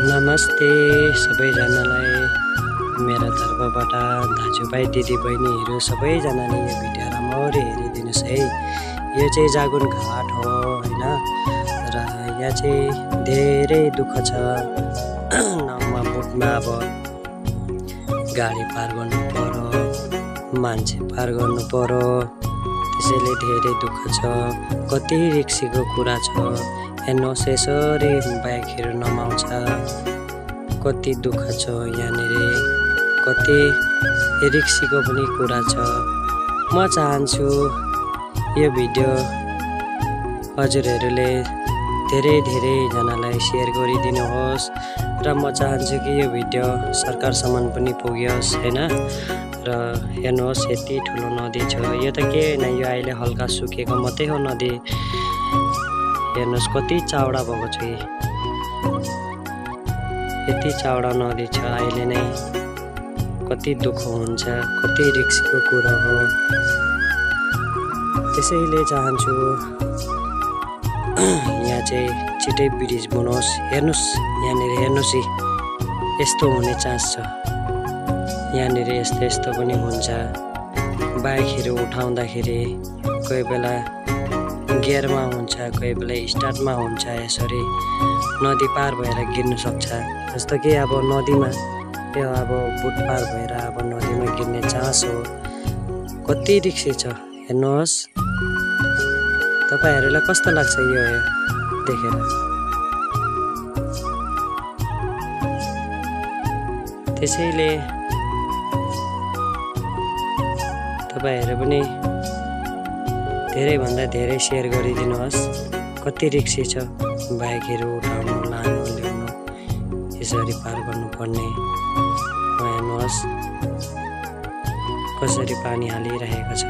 नमस्ते सबैजनालाई मेरा तर्फबाट दाजुभाइ दिदीबहिनीहरू सबैजनाले यो भिडियो राम्ररी हेरिदिनुहोस् है। यो चाहिँ जागुन घाट हो हैन, र यहाँ चाहिँ धेरै दुःख छ। नाउमा बोटमा अब गाडी पार गर्नु पर्यो, मान्छे पार गर्नु पर्यो, त्यसैले धेरै दुःख छ। कति रिक्सीको कुरा छ, हेर्नुहोस् यसरी बाइकहरू नमाउँछ, कति दुःख छ यहाँनिर, कति रिक्सीको पनि कुरा छ। म चाहन्छु यो भिडियो हजुरहरूले धेरैजनालाई सेयर गरिदिनुहोस्, र म चाहन्छु कि यो भिडियो सरकारसम्म पनि पुग्योस् हैन। र हेर्नुहोस् यति ठुलो नदी छ, यो त के हैन, यो अहिले हल्का सुकेको मात्रै हो नदी। हेर्नुहोस् कति चौडा भएको छ, यति चौडा नदी छ। अहिले नै कति दुःख हुन्छ, कति रिक्सको कुरा हो। त्यसैले चाहन्छु यहाँ चाहिँ छिटै ब्रिज बनोस्। हेर्नुहोस् यहाँनिर, हेर्नुहोस् यस्तो हुने चान्स छ, यहाँनिर यस्तो पनि हुन्छ। बाइकहरू उठाउँदाखेरि कोही बेला गियरमा हुन्छ, कोही बेला स्टार्टमा हुन्छ, यसरी नदी पार भएर गिर्नु सक्छ। जस्तो कि अब नदीमा यो अब बुट पार भएर अब नदीमा गिर्ने चान्स हो। कति रिक्सी छ हेर्नुहोस्। तपाईहरुलाई कस्तो लाग्छ यो देखेर? त्यसैले तपाईहरु पनि धेरैभन्दा धेरै सेयर गरिदिनुहोस्। कति रिक्सी छ बाइकहरू उठाउनु, लानु, ल्याउनु, यसरी पार गर्नुपर्ने। हेर्नुहोस् कसरी पानी हालिरहेको छ।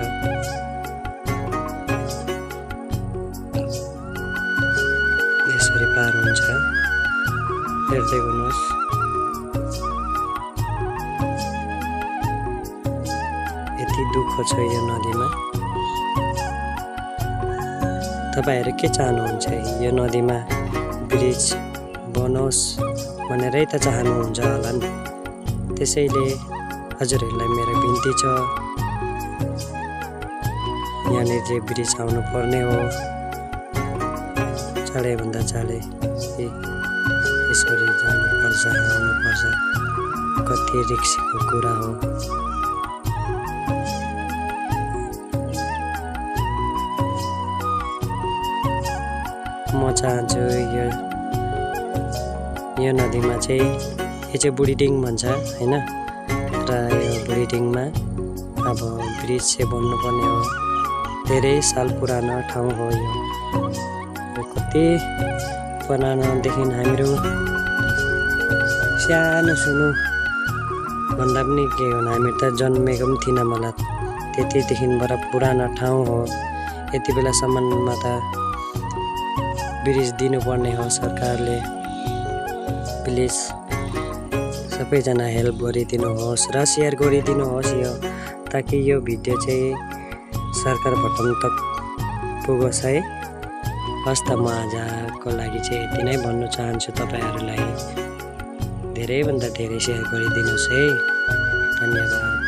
यसरी पार हुन्छ, हेर्दै गर्नुहोस्। यति दुःख छ यो नदीमा। तपाईहरु के चाहनुहुन्छ? यो नदीमा ब्रिज बनोस् भनेरै त चाहनुहुन्छ होला नि। त्यसैले हजुरहरूलाई मेरो बिन्ती छ, यहाँनिर चाहिँ ब्रिज आउनु पर्ने हो। चाँडैभन्दा चाँडै यसरी जानुपर्छ, आउनुपर्छ। कति रिक्सीको कुरा हो। म चाहन्छु यो नदीमा चाहिँ, यो चाहिँ बुढीडिङ भन्छ हैन, र यो बुढीडिङमा अब ब्रिज चाहिँ बन्नुपर्ने हो। धेरै साल पुरानो ठाउँ हो यो। कति पुरानोदेखि हामीहरू सानो सुनु भन्दा पनि के हो, हामी त जन्मेको पनि थिएन होला। त्यतिदेखिबाट पुरानो ठाउँ हो। यति बेलासम्ममा त ब्रिज दिनुपर्ने हो सरकारले। प्लिज सबैजना हेल्प गरिदिनुहोस् र सेयर गरिदिनुहोस् यो, ताकि यो भिडियो चाहिँ सरकार बटन तक पुगोस् है। हस् त, म आजको लागि चाहिँ यति नै भन्नु चाहन्छु। तपाईहरुलाई धेरैभन्दा धेरै सेयर गरिदिनुहोस् है। धन्यवाद।